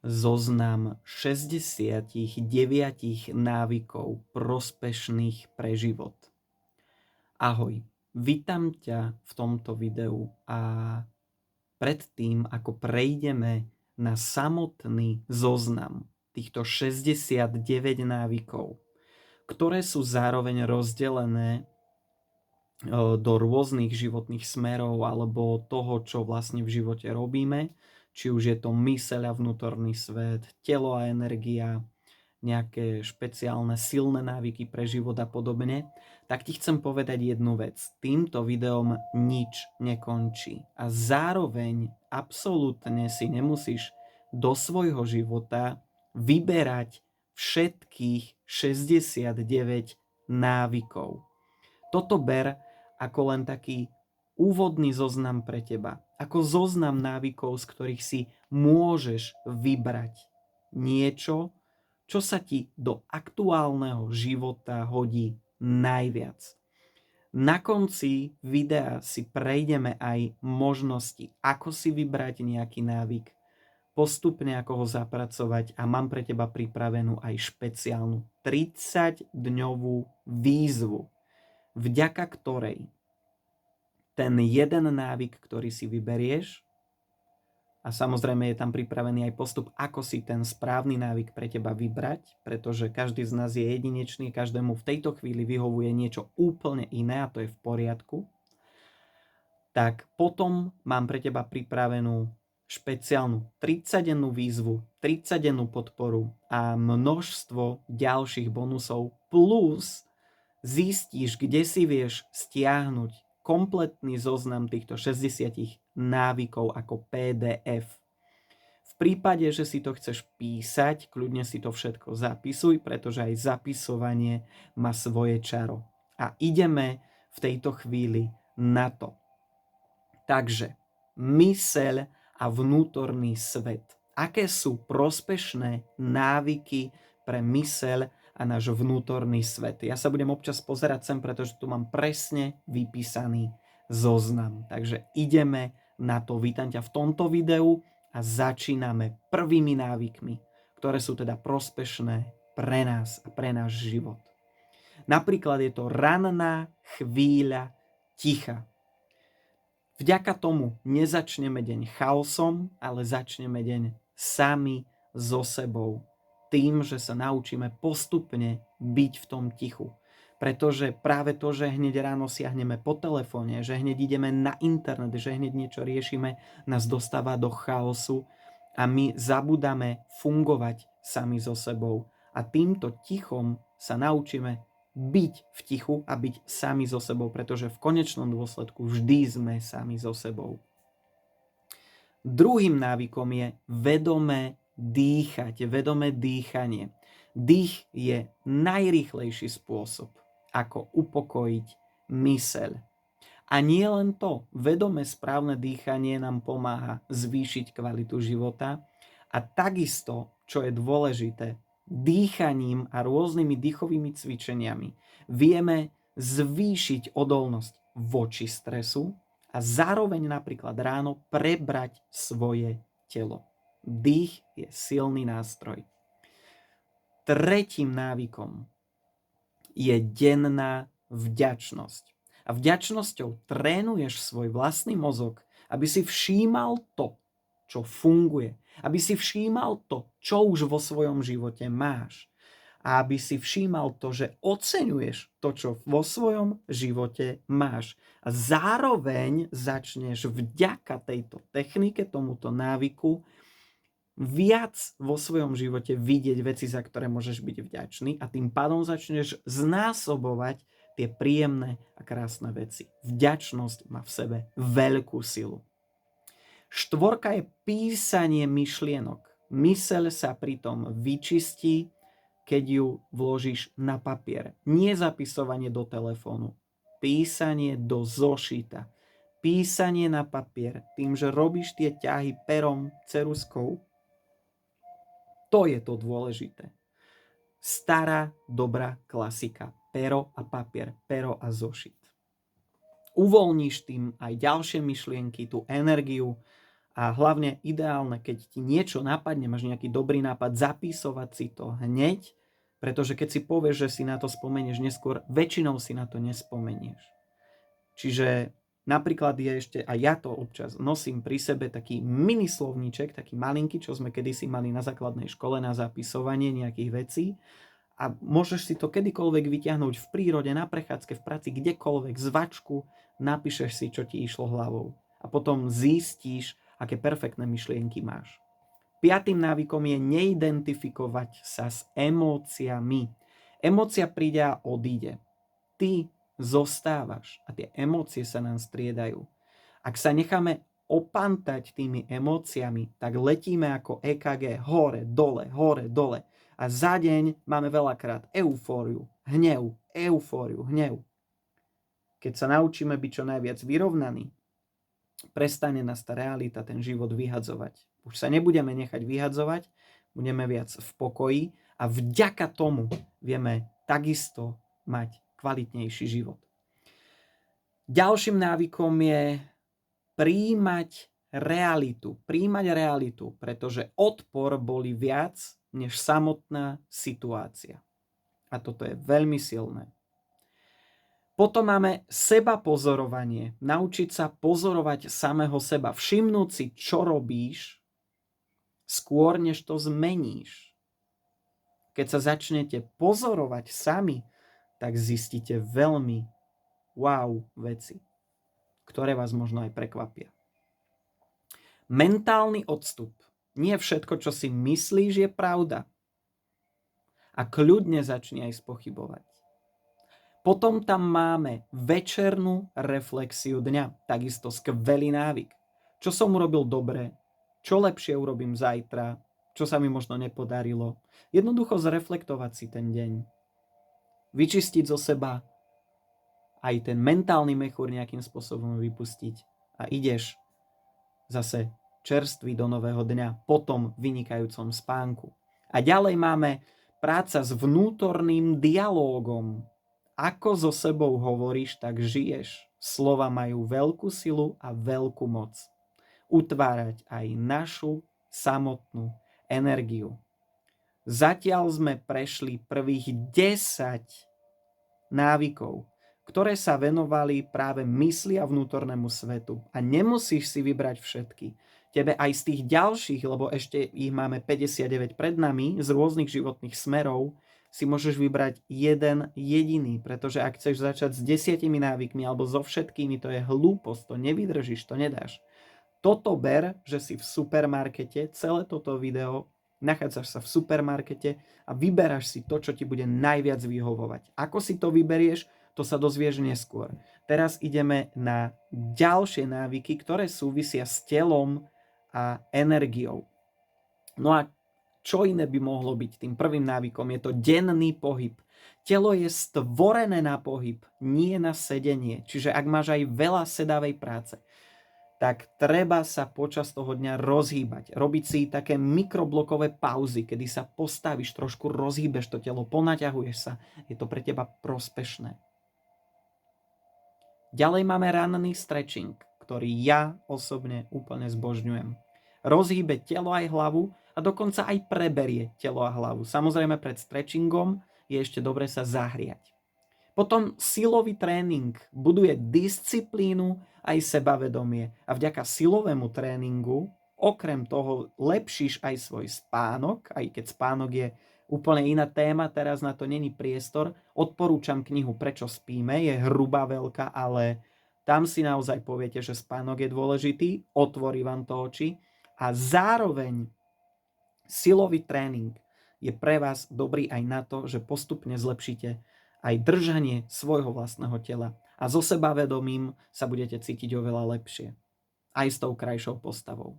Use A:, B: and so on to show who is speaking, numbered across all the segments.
A: zoznam 69 návykov prospešných pre život. Ahoj, vítam ťa v tomto videu a predtým, ako prejdeme na samotný zoznam týchto 69 návykov, ktoré sú zároveň rozdelené do rôznych životných smerov alebo toho, čo vlastne v živote robíme, či už je to myseľ a vnútorný svet, telo a energia, nejaké špeciálne silné návyky pre život a podobne, tak ti chcem povedať jednu vec. Týmto videom nič nekončí a zároveň absolútne si nemusíš do svojho života vyberať všetkých 69 návykov. Toto ber ako len taký úvodný zoznam pre teba. Ako zoznam návykov, z ktorých si môžeš vybrať niečo, čo sa ti do aktuálneho života hodí najviac. Na konci videa si prejdeme aj možnosti, ako si vybrať nejaký návyk, postupne ako ho zapracovať a mám pre teba pripravenú aj špeciálnu 30-dňovú výzvu, vďaka ktorej ten jeden návyk, ktorý si vyberieš, a samozrejme je tam pripravený aj postup, ako si ten správny návyk pre teba vybrať, pretože každý z nás je jedinečný, každému v tejto chvíli vyhovuje niečo úplne iné a to je v poriadku, tak potom mám pre teba pripravenú špeciálnu 30-dennú výzvu, 30-dennú podporu a množstvo ďalších bonusov, plus zistíš, kde si vieš stiahnuť kompletný zoznam týchto 60 návykov ako PDF. V prípade, že si to chceš písať, kľudne si to všetko zapisuj, pretože aj zapisovanie má svoje čaro. A ideme v tejto chvíli na to. Takže myseľ a vnútorný svet. Aké sú prospešné návyky pre myseľ a náš vnútorný svet? Ja sa budem občas pozerať sem, pretože tu mám presne vypísaný zoznam. Takže ideme na to. Vítam ťa v tomto videu a začíname prvými návykmi, ktoré sú teda prospešné pre nás a pre náš život. Napríklad je to ranná chvíľa ticha. Vďaka tomu nezačneme deň chaosom, ale začneme deň sami so sebou. Tým, že sa naučíme postupne byť v tom tichu. Pretože práve to, že hneď ráno siahneme po telefóne, že hneď ideme na internet, že hneď niečo riešime, nás dostáva do chaosu a my zabudáme fungovať sami so sebou. A týmto tichom sa naučíme byť v tichu a byť sami so sebou, pretože v konečnom dôsledku vždy sme sami so sebou. Druhým návykom je vedomé dýchať, vedomé dýchanie. Dých je najrýchlejší spôsob, ako upokojiť myseľ. A nie len to, vedomé správne dýchanie nám pomáha zvýšiť kvalitu života a takisto, čo je dôležité, dýchaním a rôznymi dýchovými cvičeniami vieme zvýšiť odolnosť voči stresu a zároveň napríklad ráno prebrať svoje telo. Dých je silný nástroj. Tretím návykom je denná vďačnosť. A vďačnosťou trénuješ svoj vlastný mozog, aby si všímal to, čo funguje. Aby si všímal to, čo už vo svojom živote máš. A aby si všímal to, že oceňuješ to, čo vo svojom živote máš. A zároveň začneš vďaka tejto technike, tomuto návyku, viac vo svojom živote vidieť veci, za ktoré môžeš byť vďačný a tým pádom začneš znásobovať tie príjemné a krásne veci. Vďačnosť má v sebe veľkú silu. Štvorka je písanie myšlienok. Myseľ sa pritom vyčistí, keď ju vložíš na papier. Nie zapisovanie do telefónu. Písanie do zošita. Písanie na papier. Tým, že robíš tie ťahy perom, ceruzkou. To je to dôležité. Stará, dobrá klasika. Pero a papier. Pero a zošit. Uvoľníš tým aj ďalšie myšlienky, tú energiu A hlavne ideálne, keď ti niečo napadne, máš nejaký dobrý nápad, zapísovať si to hneď, pretože keď si povieš, že si na to spomenieš neskôr, väčšinou si na to nespomenieš. Čiže napríklad je ešte, a ja to občas nosím pri sebe, taký mini slovníček, taký malinký, čo sme kedysi mali na základnej škole na zapisovanie nejakých vecí. A môžeš si to kedykoľvek vyťahnuť v prírode, na prechádzke, v práci, kdekoľvek, z vačku, napíšeš si, čo ti išlo hlavou. A potom zistíš, aké perfektné myšlienky máš. 5. návykom je neidentifikovať sa s emóciami. Emócia príde a odíde. Ty zostávaš a tie emócie sa nám striedajú. Ak sa necháme opantať tými emóciami, tak letíme ako EKG hore, dole. A za deň máme veľakrát eufóriu, hnev. Keď sa naučíme byť čo najviac vyrovnaní, prestane nás tá realita, ten život vyhadzovať. Už sa nebudeme nechať vyhadzovať, budeme viac v pokoji a vďaka tomu vieme takisto mať kvalitnejší život. Ďalším návykom je prijímať realitu, pretože odpor boli viac než samotná situácia. A toto je veľmi silné. Potom máme seba pozorovanie. Naučiť sa pozorovať samého seba. Všimnúť si, čo robíš, skôr než to zmeníš. Keď sa začnete pozorovať sami, tak zistíte veľmi wow veci, ktoré vás možno aj prekvapia. Mentálny odstup. Nie všetko, čo si myslíš, je pravda. A kľudne začni aj spochybovať. Potom tam máme večernú reflexiu dňa. Takisto skvelý návyk. Čo som urobil dobre, čo lepšie urobím zajtra, čo sa mi možno nepodarilo. Jednoducho zreflektovať si ten deň. Vyčistiť zo seba aj ten mentálny mechúr nejakým spôsobom vypustiť. A ideš zase čerstvý do nového dňa po tom vynikajúcom spánku. A ďalej máme práca s vnútorným dialógom. Ako so sebou hovoríš, tak žiješ. Slova majú veľkú silu a veľkú moc. Utvárať aj našu samotnú energiu. Zatiaľ sme prešli prvých 10 návykov, ktoré sa venovali práve mysli a vnútornému svetu. A nemusíš si vybrať všetky. Tebe aj z tých ďalších, lebo ešte ich máme 59 pred nami, z rôznych životných smerov, si môžeš vybrať jeden jediný, pretože ak chceš začať s 10 návykmi alebo so všetkými, to je hlúposť, to nevydržíš, to nedáš. Toto ber, že si v supermarkete, celé toto video, nachádzaš sa v supermarkete a vyberáš si to, čo ti bude najviac vyhovovať. Ako si to vyberieš, to sa dozvieš neskôr. Teraz ideme na ďalšie návyky, ktoré súvisia s telom a energiou. No a čo iné by mohlo byť tým prvým návykom? Je to denný pohyb. Telo je stvorené na pohyb, nie na sedenie. Čiže ak máš aj veľa sedavej práce, tak treba sa počas toho dňa rozhýbať. Robiť si také mikroblokové pauzy, kedy sa postavíš, trošku rozhýbeš to telo, ponaťahuješ sa. Je to pre teba prospešné. Ďalej máme ranný stretching, ktorý ja osobne úplne zbožňujem. Rozhýbe telo aj hlavu a dokonca aj preberie telo a hlavu. Samozrejme pred stretchingom je ešte dobre sa zahriať. Potom silový tréning buduje disciplínu aj sebavedomie a vďaka silovému tréningu okrem toho lepšíš aj svoj spánok, aj keď spánok je úplne iná téma, teraz na to není priestor. Odporúčam knihu Prečo spíme, je hrubá, veľká, ale tam si naozaj poviete, že spánok je dôležitý, otvorí vám to oči a zároveň silový tréning je pre vás dobrý aj na to, že postupne zlepšíte aj držanie svojho vlastného tela a so sebavedomím sa budete cítiť oveľa lepšie. Aj s tou krajšou postavou.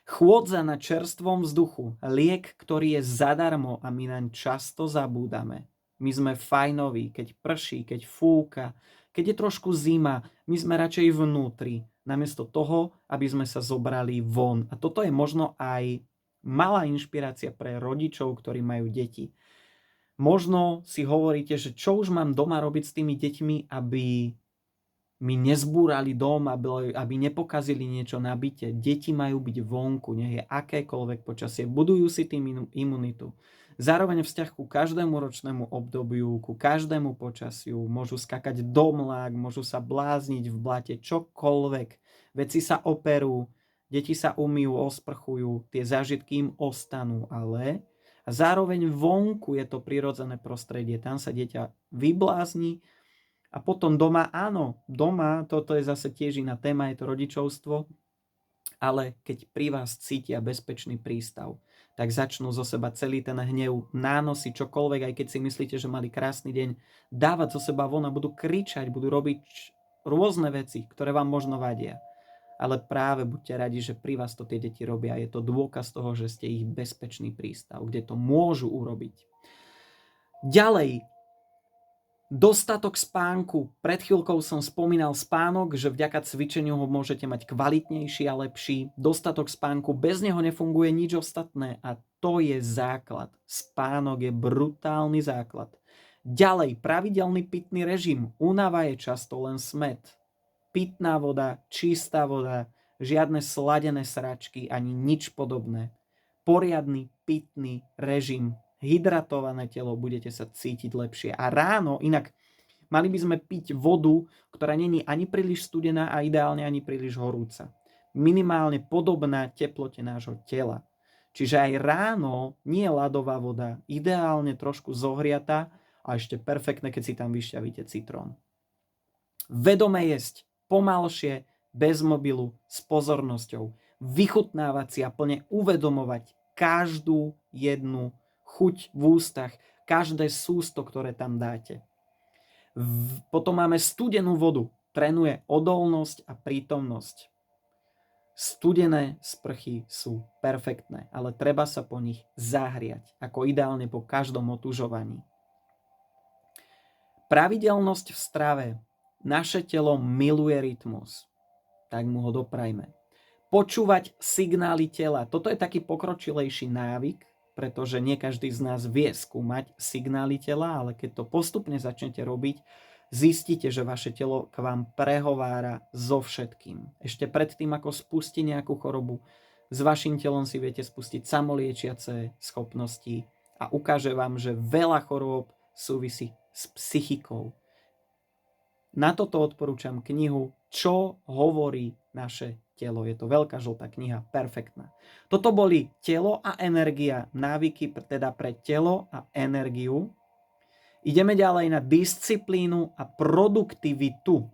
A: Chôdza na čerstvom vzduchu, liek, ktorý je zadarmo a my naň často zabúdame. My sme fajnoví, keď prší, keď fúka, keď je trošku zima, my sme radšej vnútri, namiesto toho, aby sme sa zobrali von. A toto je možno aj malá inšpirácia pre rodičov, ktorí majú deti. Možno si hovoríte, že čo už mám doma robiť s tými deťmi, aby my nezbúrali dom, aby nepokazili niečo na byte. Deti majú byť vonku, nech je akékoľvek počasie. Budujú si tým imunitu. Zároveň vzťah ku každému ročnému obdobiu, ku každému počasiu. Môžu skakať do mlák, môžu sa blázniť v blate, čokoľvek. Veci sa operú, deti sa umýjú, osprchujú, tie zážitky im ostanú, ale zároveň vonku je to prirodzené prostredie. Tam sa dieťa vyblázni. A potom doma, áno, doma, toto je zase tiež iná téma, je to rodičovstvo, ale keď pri vás cítia bezpečný prístav, tak začnú zo seba celý ten hnev, nánosy, čokoľvek, aj keď si myslíte, že mali krásny deň, dávať zo seba von a budú kričať, budú robiť rôzne veci, ktoré vám možno vadia. Ale práve buďte radi, že pri vás to tie deti robia. Je to dôkaz toho, že ste ich bezpečný prístav, kde to môžu urobiť. Ďalej, dostatok spánku. Pred chvíľkou som spomínal spánok, že vďaka cvičeniu ho môžete mať kvalitnejší a lepší. Dostatok spánku, bez neho nefunguje nič ostatné a to je základ. Spánok je brutálny základ. Ďalej, pravidelný pitný režim. Únava je často len smäd. Pitná voda, čistá voda, žiadne sladené sračky ani nič podobné. Poriadny pitný režim. Hydratované telo, budete sa cítiť lepšie. A ráno, inak mali by sme piť vodu, ktorá není ani príliš studená a ideálne ani príliš horúca. Minimálne podobná teplote nášho tela. Čiže aj ráno nie ľadová voda, ideálne trošku zohriatá a ešte perfektné, keď si tam vyšťavíte citrón. Vedome jesť, pomalšie, bez mobilu, s pozornosťou. Vychutnávať si a plne uvedomovať každú jednu chuť v ústach, každé sústo, ktoré tam dáte. Potom máme studenú vodu. Trénuje odolnosť a prítomnosť. Studené sprchy sú perfektné, ale treba sa po nich zahriať, ako ideálne po každom otužovaní. Pravidelnosť v strave. Naše telo miluje rytmus, tak mu ho doprajme. Počúvať signály tela. Toto je taký pokročilejší návyk, pretože nie každý z nás vie skúmať signály tela, ale keď to postupne začnete robiť, zistíte, že vaše telo k vám prehovára so všetkým. Ešte predtým, ako spustí nejakú chorobu, s vašim telom si viete spustiť samoliečiace schopnosti a ukáže vám, že veľa chorôb súvisí s psychikou. Na toto odporúčam knihu Čo hovorí naše telo. Je to veľká žltá kniha, perfektná. Toto boli telo a energia, návyky teda pre telo a energiu. Ideme ďalej na disciplínu a produktivitu.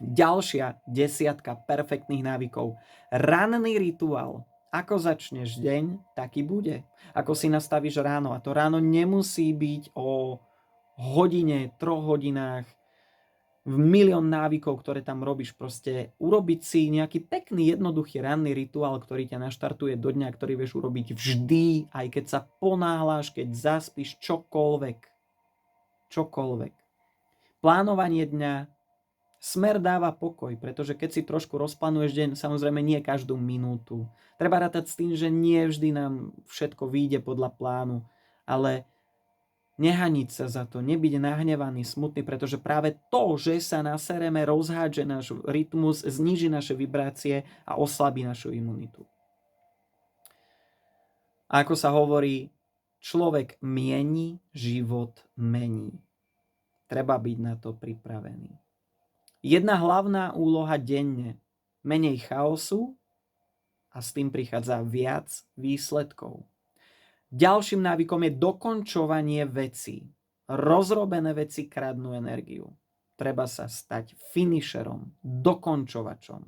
A: Ďalšia 10 perfektných návykov. Ranný rituál. Ako začneš deň, taký bude. Ako si nastavíš ráno. A to ráno nemusí byť o hodine, 3 hodinách, milión návykov, ktoré tam robíš. Proste urobiť si nejaký pekný, jednoduchý ranný rituál, ktorý ťa naštartuje do dňa, ktorý vieš urobiť vždy, aj keď sa ponáhľaš, keď zaspíš, čokoľvek. Plánovanie dňa. Smer dáva pokoj, pretože keď si trošku rozplánuješ deň, samozrejme nie každú minútu. Treba rátať s tým, že nie vždy nám všetko vyjde podľa plánu, ale nehaniť sa za to, nebyť nahnevaný, smutný, pretože práve to, že sa nasereme, rozhádže náš rytmus, zníži naše vibrácie a oslabí našu imunitu. A ako sa hovorí, človek mieni, život mení. Treba byť na to pripravený. Jedna hlavná úloha denne. Menej chaosu a s tým prichádza viac výsledkov. Ďalším návykom je dokončovanie vecí. Rozrobené veci kradnú energiu. Treba sa stať finisherom, dokončovačom.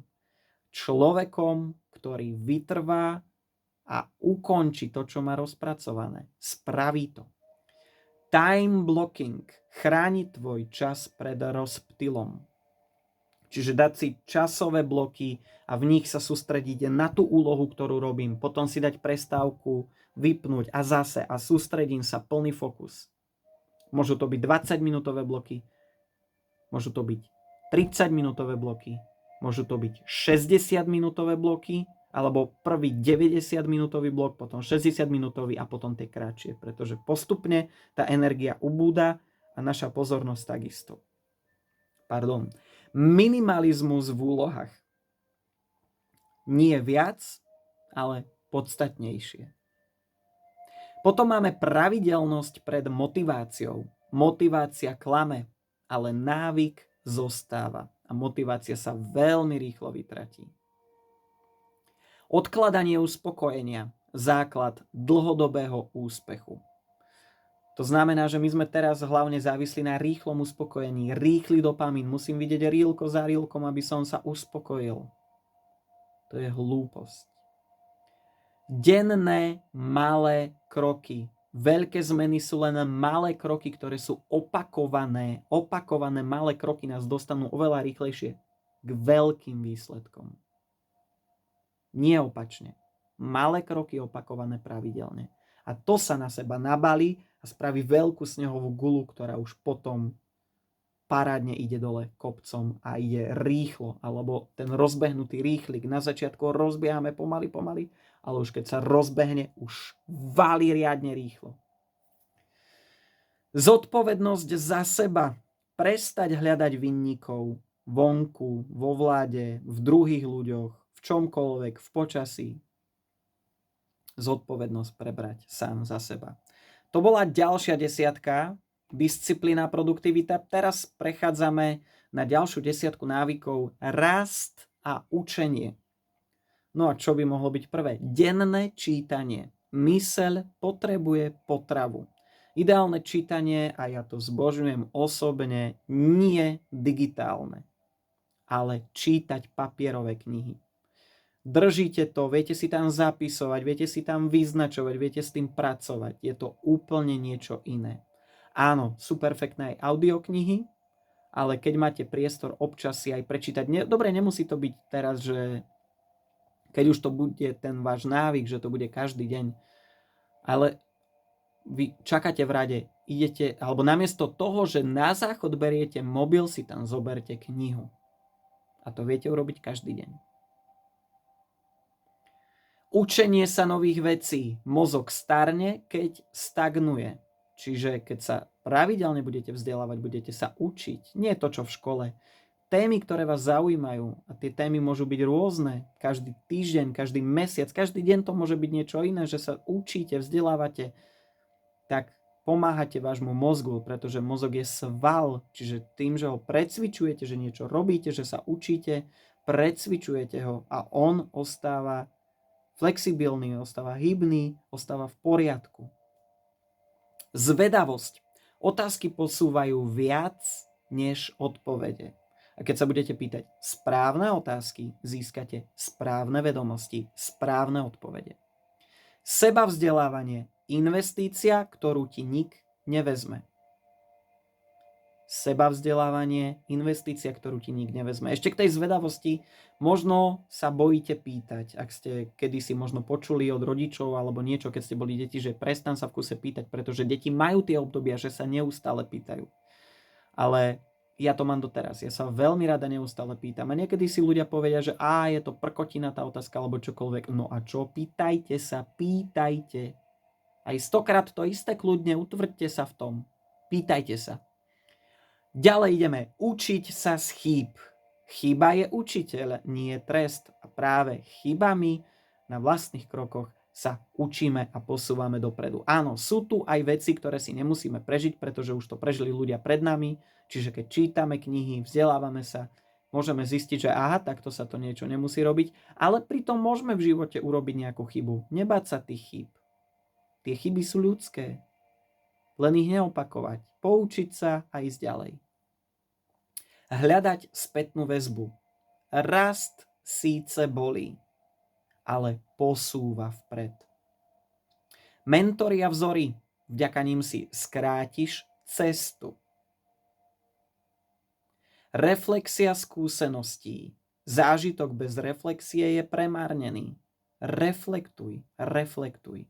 A: Človekom, ktorý vytrvá a ukončí to, čo má rozpracované. Spraví to. Time blocking. Chráni tvoj čas pred rozptylom. Čiže dať si časové bloky a v nich sa sústrediť na tú úlohu, ktorú robím. Potom si dať prestávku, vypnúť a zase a sústredím sa, plný fokus. Môžu to byť 20-minútové bloky, môžu to byť 30-minútové bloky, môžu to byť 60-minútové bloky, alebo prvý 90-minútový blok, potom 60-minútový a potom tie kratšie, pretože postupne tá energia ubúda a naša pozornosť takisto. Minimalizmus v úlohách. Nie viac, ale podstatnejšie. Potom máme pravidelnosť pred motiváciou. Motivácia klame, ale návyk zostáva a motivácia sa veľmi rýchlo vytratí. Odkladanie uspokojenia, základ dlhodobého úspechu. To znamená, že my sme teraz hlavne závislí na rýchlom uspokojení, rýchly dopamín, musím vidieť rílko za rílkom, aby som sa uspokojil. To je hlúposť. Denné malé kroky. Veľké zmeny sú len malé kroky, ktoré sú opakované. Opakované malé kroky nás dostanú oveľa rýchlejšie k veľkým výsledkom. Nie opačne. Malé kroky opakované pravidelne. A to sa na seba nabalí a spraví veľkú snehovú gulu, ktorá už potom parádne ide dole kopcom a ide rýchlo, alebo ten rozbehnutý rýchlik. Na začiatku rozbiehame pomaly, ale už keď sa rozbehne, už valí riadne rýchlo. Zodpovednosť za seba. Prestať hľadať vinníkov vonku, vo vláde, v druhých ľuďoch, v čomkoľvek, v počasí. Zodpovednosť prebrať sám za seba. To bola ďalšia desiatka. Disciplína, produktivita. Teraz prechádzame na ďalšiu desiatku návykov. Rast a učenie. No a čo by mohlo byť prvé? Denné čítanie. Myseľ potrebuje potravu. Ideálne čítanie, a ja to zbožňujem osobne, nie digitálne, ale čítať papierové knihy. Držíte to, viete si tam zapisovať, viete si tam vyznačovať, viete s tým pracovať. Je to úplne niečo iné. Áno, sú perfektné aj audioknihy, ale keď máte priestor občas si aj prečítať. Dobre, nemusí to byť teraz, že keď už to bude ten váš návyk, že to bude každý deň. Ale vy čakáte v rade, idete, alebo namiesto toho, že na záchod beriete mobil, si tam zoberte knihu. A to viete urobiť každý deň. Učenie sa nových vecí. Mozog starne, keď stagnuje. Čiže keď sa pravidelne budete vzdelávať, budete sa učiť. Nie to, čo v škole. Témy, ktoré vás zaujímajú. A tie témy môžu byť rôzne. Každý týždeň, každý mesiac, každý deň to môže byť niečo iné, že sa učíte, vzdelávate. Tak pomáhate vášmu mozgu, pretože mozog je sval. Čiže tým, že ho precvičujete, že niečo robíte, že sa učíte, precvičujete ho a on ostáva flexibilný, ostáva hybný, ostáva v poriadku. Zvedavosť. Otázky posúvajú viac než odpovede. A keď sa budete pýtať správne otázky, získate správne vedomosti, správne odpovede. Sebavzdelávanie. Investícia, ktorú ti nik nevezme. Sebavzdelávanie, investícia, ktorú ti nik nevezme. Ešte k tej zvedavosti, možno sa bojíte pýtať, ak ste kedysi možno počuli od rodičov alebo niečo, keď ste boli deti, že prestan sa v kuse pýtať, pretože deti majú tie obdobia, že sa neustále pýtajú. Ale ja to mám doteraz, ja sa veľmi rada neustále pýtam a niekedy si ľudia povedia, že je to prkotina tá otázka alebo čokoľvek. No a čo? Pýtajte sa, pýtajte. Aj 100-krát to isté, kľudne, utvrďte sa v tom. Pýtajte sa. Ďalej ideme. Učiť sa z chýb. Chyba je učiteľ, nie trest. A práve chybami na vlastných krokoch sa učíme a posúvame dopredu. Áno, sú tu aj veci, ktoré si nemusíme prežiť, pretože už to prežili ľudia pred nami. Čiže keď čítame knihy, vzdelávame sa, môžeme zistiť, že takto sa to niečo nemusí robiť, ale pritom môžeme v živote urobiť nejakú chybu. Nebáť sa tých chýb. Tie chyby sú ľudské. Len ich neopakovať. Poučiť sa a ísť ďalej. Hľadať spätnú väzbu. Rast síce bolí, ale posúva vpred. Mentori a vzory. Vďaka nim si skrátiš cestu. Reflexia skúseností. Zážitok bez reflexie je premárnený. Reflektuj, reflektuj.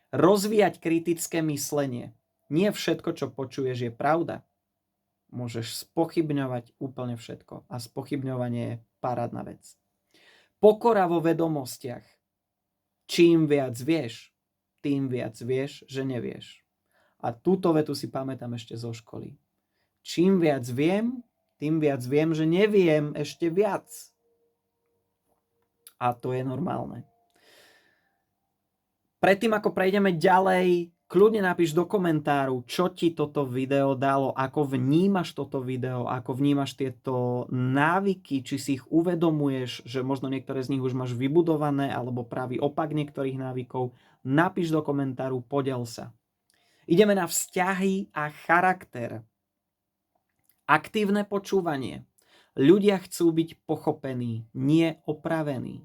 A: Rozvíjať kritické myslenie. Nie všetko, čo počuješ, je pravda. Môžeš spochybňovať úplne všetko. A spochybňovanie je parádna vec. Pokora vo vedomostiach. Čím viac vieš, tým viac vieš, že nevieš. A túto vetu si pamätám ešte zo školy. Čím viac viem, tým viac viem, že neviem ešte viac. A to je normálne. Predtým, ako prejdeme ďalej, kľudne napíš do komentáru, čo ti toto video dalo, ako vnímaš toto video, ako vnímaš tieto návyky, či si ich uvedomuješ, že možno niektoré z nich už máš vybudované, alebo pravý opak niektorých návykov. Napíš do komentáru, podel sa. Ideme na vzťahy a charakter. Aktívne počúvanie. Ľudia chcú byť pochopení, nie opravení.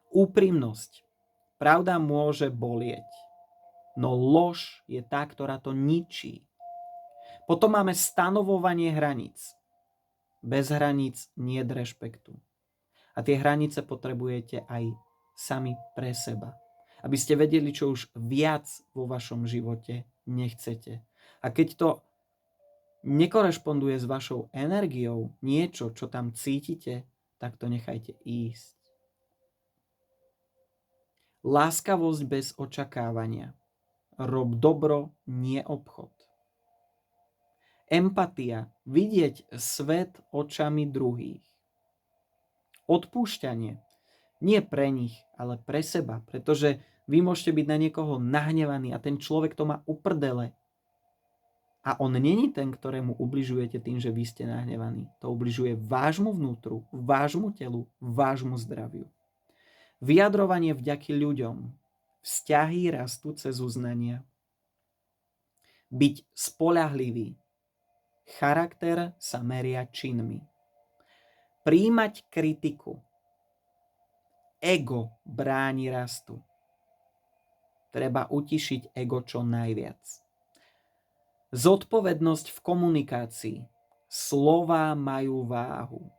A: Úprimnosť. Pravda môže bolieť, no lož je tá, ktorá to ničí. Potom máme stanovovanie hraníc. Bez hraníc nie je rešpektu. A tie hranice potrebujete aj sami pre seba. Aby ste vedeli, čo už viac vo vašom živote nechcete. A keď to nekorešponduje s vašou energiou, niečo, čo tam cítite, tak to nechajte ísť. Láskavosť bez očakávania. Rob dobro, nie obchod. Empatia. Vidieť svet očami druhých. Odpúšťanie. Nie pre nich, ale pre seba. Pretože vy môžete byť na niekoho nahnevaný a ten človek to má uprdele. A on není ten, ktorému ubližujete tým, že vy ste nahnevaní. To ubližuje vášmu vnútru, vášmu telu, vášmu zdraviu. Vyjadrovanie vďaky ľuďom. Vzťahy rastú cez uznania. Byť spoľahlivý. Charakter sa meria činmi. Prijímať kritiku. Ego bráni rastu. Treba utišiť ego čo najviac. Zodpovednosť v komunikácii. Slová majú váhu.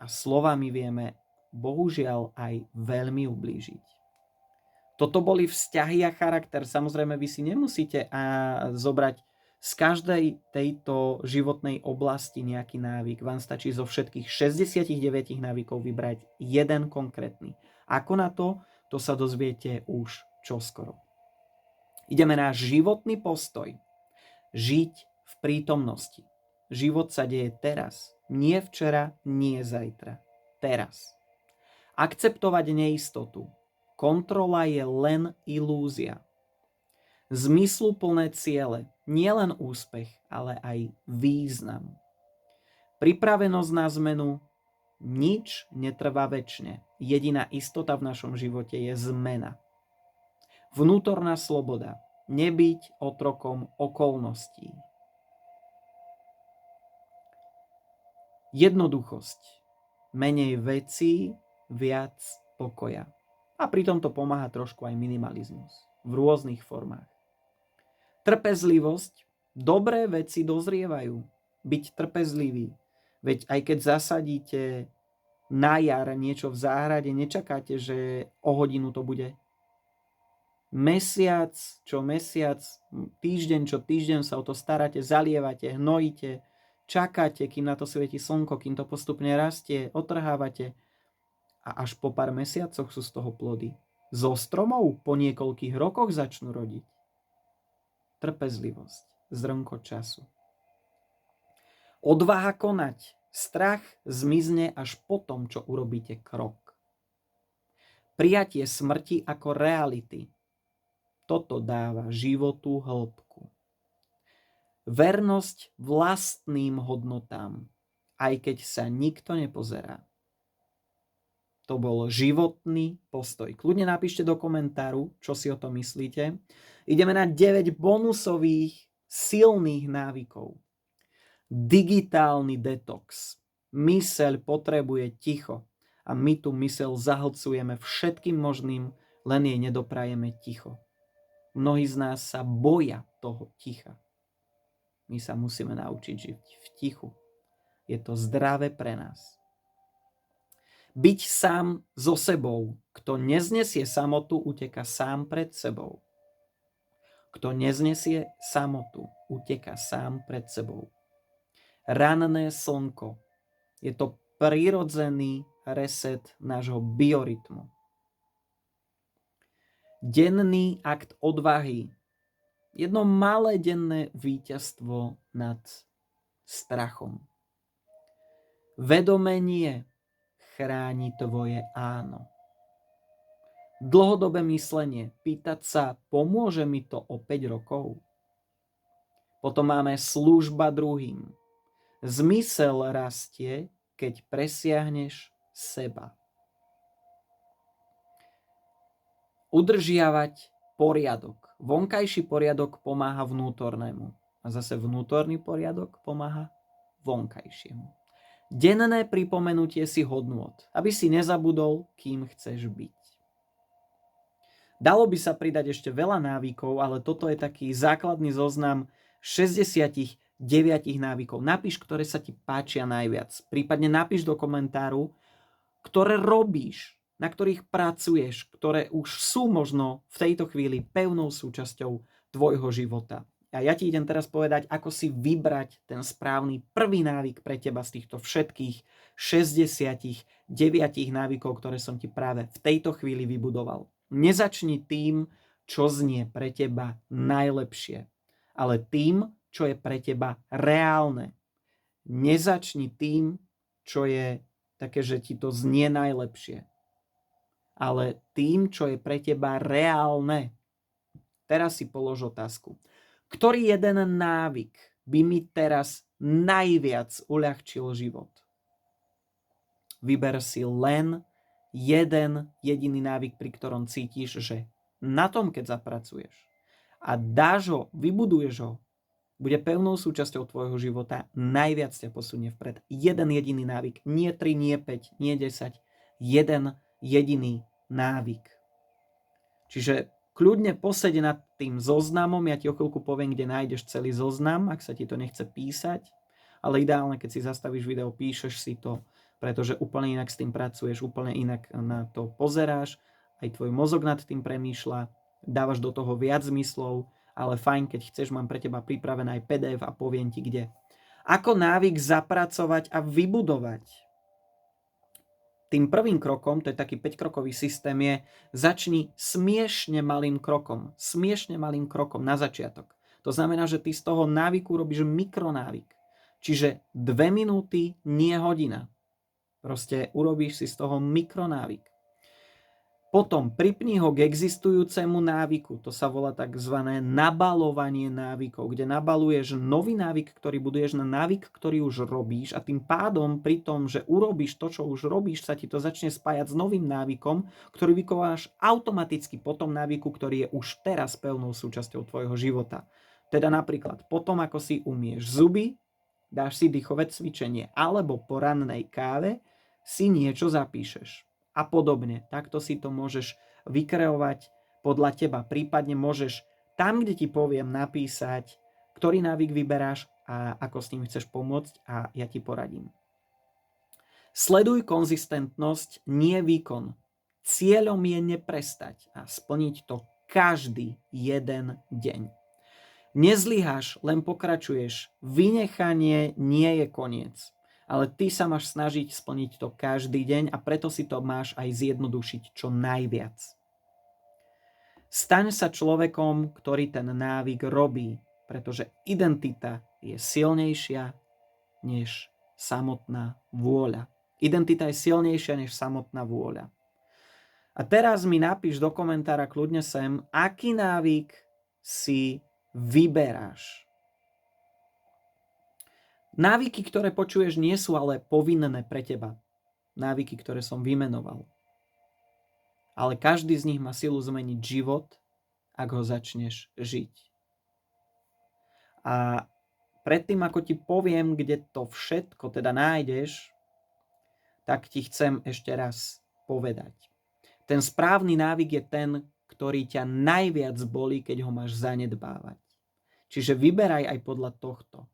A: A slovami vieme bohužiaľ aj veľmi ublížiť. Toto boli vzťahy a charakter. Samozrejme, vy si nemusíte zobrať z každej tejto životnej oblasti nejaký návyk. Vám stačí zo všetkých 69 návykov vybrať jeden konkrétny. Ako na to? To sa dozviete už čoskoro. Ideme na životný postoj. Žiť v prítomnosti. Život sa deje teraz. Nie včera, nie zajtra. Teraz. Akceptovať neistotu. Kontrola je len ilúzia. Zmysluplné ciele. Nie len úspech, ale aj význam. Pripravenosť na zmenu. Nič netrvá večne. Jediná istota v našom živote je zmena. Vnútorná sloboda. Nebyť otrokom okolností. Jednoduchosť. Menej vecí, viac pokoja. A pritom to pomáha trošku aj minimalizmus. V rôznych formách. Trpezlivosť. Dobré veci dozrievajú. Byť trpezlivý. Veď aj keď zasadíte na jar niečo v záhrade, nečakáte, že o hodinu to bude. Mesiac čo mesiac, týždeň čo týždeň sa o to staráte, zalievate, hnojíte, čakáte, kým na to svieti slnko, kým to postupne rastie, otrhávate a až po pár mesiacoch sú z toho plody. Zo stromov po niekoľkých rokoch začnú rodiť. Trpezlivosť, zrnko času. Odvaha konať. Strach zmizne až po tom, čo urobíte krok. Prijatie smrti ako reality. Toto dáva životu hĺbku. Vernosť vlastným hodnotám, aj keď sa nikto nepozerá. To bol životný postoj. Kľudne napíšte do komentáru, čo si o tom myslíte. Ideme na 9 bonusových silných návykov. Digitálny detox. Myseľ potrebuje ticho a my tu myseľ zahlcujeme všetkým možným, len jej nedoprajeme ticho. Mnohí z nás sa boja toho ticha. My sa musíme naučiť žiť v tichu. Je to zdravé pre nás. Byť sám so sebou. Kto neznesie samotu, uteka sám pred sebou. Kto neznesie samotu, uteka sám pred sebou. Ranné slnko. Je to prirodzený reset nášho biorytmu. Denný akt odvahy. Jedno malé denné víťazstvo nad strachom. Vedomenie chráni tvoje áno. Dlhodobé myslenie, pýtať sa, pomôže mi to o 5 rokov? Potom máme služba druhým. Zmysel rastie, keď presiahneš seba. Udržiavať poriadok. Vonkajší poriadok pomáha vnútornému. A zase vnútorný poriadok pomáha vonkajšiemu. Denné pripomenutie si hodnôt, aby si nezabudol, kým chceš byť. Dalo by sa pridať ešte veľa návykov, ale toto je taký základný zoznam 69 návykov. Napíš, ktoré sa ti páčia najviac. Prípadne napíš do komentáru, ktoré robíš, na ktorých pracuješ, ktoré už sú možno v tejto chvíli pevnou súčasťou tvojho života. A ja ti idem teraz povedať, ako si vybrať ten správny prvý návyk pre teba z týchto všetkých 69 návykov, ktoré som ti práve v tejto chvíli vybudoval. Nezačni tým, čo znie pre teba najlepšie, ale tým, čo je pre teba reálne. Nezačni tým, čo je také, že ti to znie najlepšie, ale tým, čo je pre teba reálne. Teraz si polož otázku. Ktorý jeden návyk by mi teraz najviac uľahčil život? Vyber si len jeden jediný návyk, pri ktorom cítiš, že na tom, keď zapracuješ a dáš ho, vybuduješ ho, bude pevnou súčasťou tvojho života, najviac ťa posunie vpred. Jeden jediný návyk. Nie 3, nie 5, nie 10. Jeden jediný návyk. Čiže kľudne poseď nad tým zoznamom, ja ti o chvíľku poviem, kde nájdeš celý zoznam, ak sa ti to nechce písať, ale ideálne, keď si zastavíš video, píšeš si to, pretože úplne inak s tým pracuješ, úplne inak na to pozeráš, aj tvoj mozog nad tým premýšľa, dávaš do toho viac zmyslov, ale fajn, keď chceš, mám pre teba pripravené aj PDF a poviem ti kde. Ako návyk zapracovať a vybudovať? Tým prvým krokom, to je taký 5-krokový systém, je začni smiešne malým krokom. Smiešne malým krokom na začiatok. To znamená, že ty z toho návyku robíš mikronávyk. Čiže 2 minúty, nie hodina. Proste urobíš si z toho mikronávyk. Potom pripni ho k existujúcemu návyku. To sa volá tzv. Nabalovanie návykov, kde nabaluješ nový návyk, ktorý buduješ na návyk, ktorý už robíš a tým pádom pri tom, že urobíš to, čo už robíš, sa ti to začne spájať s novým návykom, ktorý vykonáš automaticky po tom návyku, ktorý je už teraz pevnou súčasťou tvojho života. Teda napríklad potom, ako si umieš zuby, dáš si dýchové cvičenie alebo po rannej káve si niečo zapíšeš. A podobne. Takto si to môžeš vykreovať podľa teba. Prípadne môžeš tam, kde ti poviem, napísať, ktorý návyk vyberáš a ako s ním chceš pomôcť a ja ti poradím. Sleduj konzistentnosť, nie výkon. Cieľom je neprestať a splniť to každý jeden deň. Nezlyháš, len pokračuješ. Vynechanie nie je koniec. Ale ty sa máš snažiť splniť to každý deň a preto si to máš aj zjednodušiť čo najviac. Staň sa človekom, ktorý ten návyk robí, pretože identita je silnejšia než samotná vôľa. Identita je silnejšia než samotná vôľa. A teraz mi napíš do komentára kľudne sem, aký návyk si vyberáš. Návyky, ktoré počuješ, nie sú ale povinné pre teba. Návyky, ktoré som vymenoval. Ale každý z nich má silu zmeniť život, ak ho začneš žiť. A predtým, ako ti poviem, kde to všetko teda nájdeš, tak ti chcem ešte raz povedať. Ten správny návyk je ten, ktorý ťa najviac bolí, keď ho máš zanedbávať. Čiže vyberaj aj podľa tohto.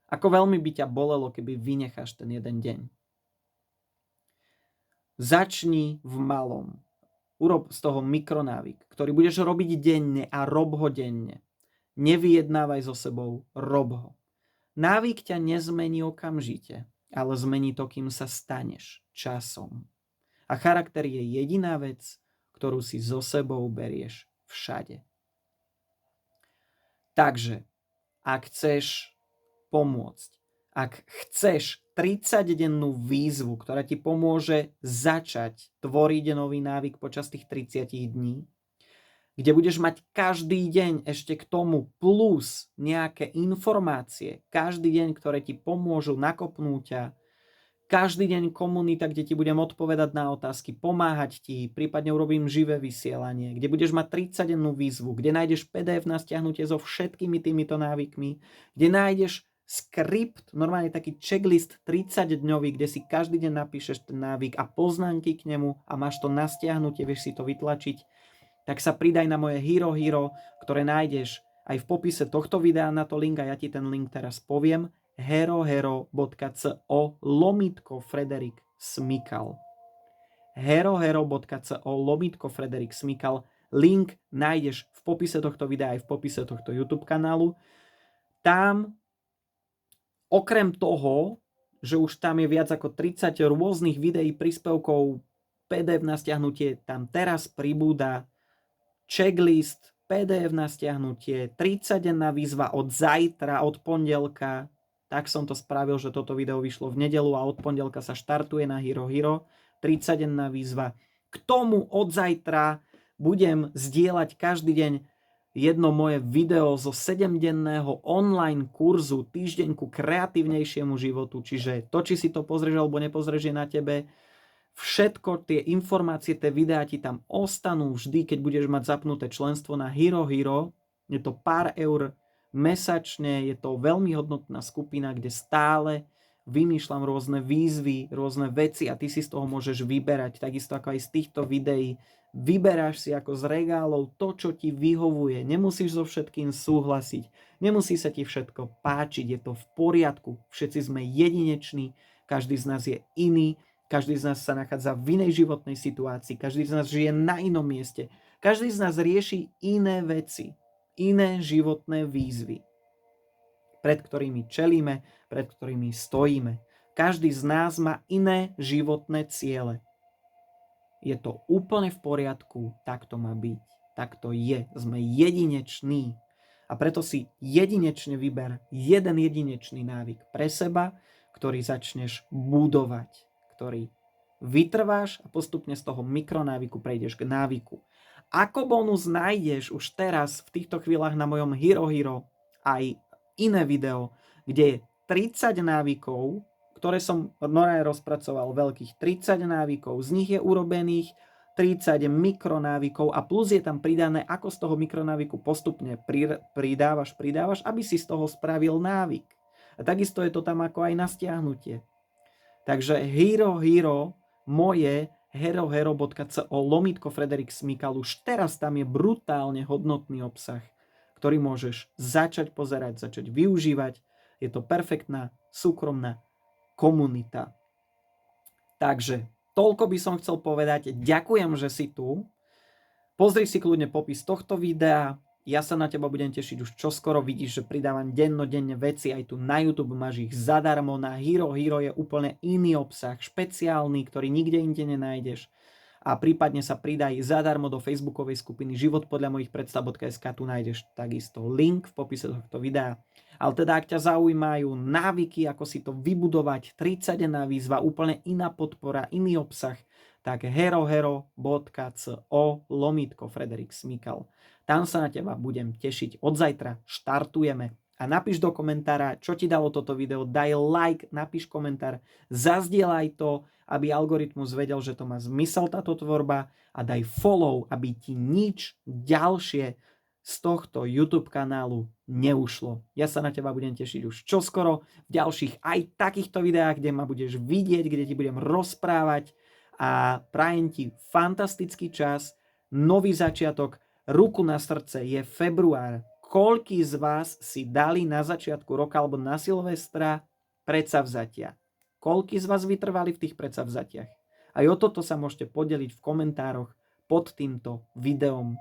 A: Ako veľmi by ťa bolelo, keby vynecháš ten jeden deň. Začni v malom. Urob z toho mikronávyk, ktorý budeš robiť denne a rob ho denne. Nevyjednávaj so sebou, rob ho. Návyk ťa nezmení okamžite, ale zmení to, kým sa staneš časom. A charakter je jediná vec, ktorú si so sebou berieš všade. Takže, ak chceš pomôcť Ak chceš 30-dennú výzvu, ktorá ti pomôže začať tvoriť nový návyk počas tých 30 dní, kde budeš mať každý deň ešte k tomu plus nejaké informácie, každý deň, ktoré ti pomôžu nakopnúť ťa, každý deň komunita, kde ti budem odpovedať na otázky, pomáhať ti, prípadne urobím živé vysielanie, kde budeš mať 30-dennú výzvu, kde nájdeš PDF na stiahnutie so všetkými týmito návykmi, kde nájdeš skript, normálne taký checklist 30-dňový, kde si každý deň napíšeš ten návyk a poznámky k nemu a máš to na stiahnutie, vieš si to vytlačiť, tak sa pridaj na moje Hero Hero, ktoré nájdeš aj v popise tohto videa na to link a ja ti ten link teraz poviem. herohero.co/Frederik Smykal. herohero.co/Frederik Smykal. Link nájdeš v popise tohto videa aj v popise tohto YouTube kanálu. Tam okrem toho, že už tam je viac ako 30 rôznych videí, príspevkov, PDF na stiahnutie, tam teraz pribúda checklist, PDF na stiahnutie, 30-denná výzva od zajtra, od pondelka. Tak som to spravil, že toto video vyšlo v nedeľu a od pondelka sa štartuje na Hero Hero. 30-denná výzva. K tomu od zajtra budem zdieľať každý deň jedno moje video zo 7-denného online kurzu Týždeň ku kreatívnejšiemu životu. Čiže to, či si to pozrieš alebo nepozrieš, je na tebe. Všetko tie informácie, tie videá ti tam ostanú vždy, keď budeš mať zapnuté členstvo na Hero Hero. Je to pár eur mesačne, je to veľmi hodnotná skupina, kde stále vymýšľam rôzne výzvy, rôzne veci a ty si z toho môžeš vyberať. Takisto ako aj z týchto videí. Vyberáš si ako z regálov to, čo ti vyhovuje. Nemusíš so všetkým súhlasiť. Nemusí sa ti všetko páčiť. Je to v poriadku. Všetci sme jedineční. Každý z nás je iný. Každý z nás sa nachádza v inej životnej situácii. Každý z nás žije na inom mieste. Každý z nás rieši iné veci. Iné životné výzvy, pred ktorými čelíme, pred ktorými stojíme. Každý z nás má iné životné ciele. Je to úplne v poriadku, tak to má byť. Tak to je. Sme jedineční. A preto si jedinečne vyber jeden jedinečný návyk pre seba, ktorý začneš budovať, ktorý vytrváš a postupne z toho mikronávyku prejdeš k návyku. Ako bonus nájdeš už teraz v týchto chvíľach na mojom Hero Hero aj iné video, kde je 30 návykov, ktoré som normálne rozpracoval, veľkých 30 návykov, z nich je urobených 30 mikronávykov a plus je tam pridané, ako z toho mikronávyku postupne pridávaš, aby si z toho spravil návyk. A takisto je to tam ako aj na stiahnutie. Takže Hero Hero, moje herohero.co/Frederik Smykal, už teraz tam je brutálne hodnotný obsah, ktorý môžeš začať pozerať, začať využívať. Je to perfektná, súkromná komunita. Takže toľko by som chcel povedať. Ďakujem, že si tu. Pozri si kľudne popis tohto videa. Ja sa na teba budem tešiť už čoskoro. Vidíš, že pridávam dennodenne veci. Aj tu na YouTube máš ich zadarmo. Na Hero Hero je úplne iný obsah, špeciálny, ktorý nikde inde nenájdeš. A prípadne sa pridaj zadarmo do facebookovej skupiny Život podľa mojich predstav.sk. Tu nájdeš takisto link v popise tohto videa. Ale teda, ak ťa zaujímajú návyky, ako si to vybudovať, 30-denná výzva, úplne iná podpora, iný obsah, tak herohero.co/Frederik Smykal. Tam sa na teba budem tešiť. Od zajtra štartujeme. A napíš do komentára, čo ti dalo toto video. Daj like, napíš komentár, zazdieľaj to, aby algoritmus vedel, že to má zmysel táto tvorba, a daj follow, aby ti nič ďalšie z tohto YouTube kanálu neušlo. Ja sa na teba budem tešiť už čoskoro v ďalších aj takýchto videách, kde ma budeš vidieť, kde ti budem rozprávať, a prajem ti fantastický čas, nový začiatok. Ruku na srdce, je február. Koľkí z vás si dali na začiatku roka alebo na Silvestra predsavzatia? Koľkí z vás vytrvali v tých predsavzatiach? Aj o toto sa môžete podeliť v komentároch pod týmto videom.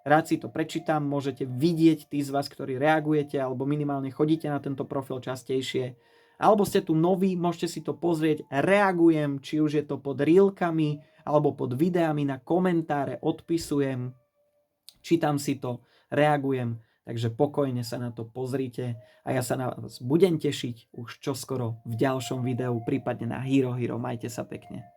A: Rád si to prečítam, môžete vidieť tí z vás, ktorí reagujete alebo minimálne chodíte na tento profil častejšie. Alebo ste tu noví, môžete si to pozrieť. Reagujem, či už je to pod reelkami alebo pod videami, na komentáre odpisujem. Čítam si to, reagujem. Takže pokojne sa na to pozrite a ja sa na vás budem tešiť už čoskoro v ďalšom videu, prípadne na Hero Hero. Majte sa pekne.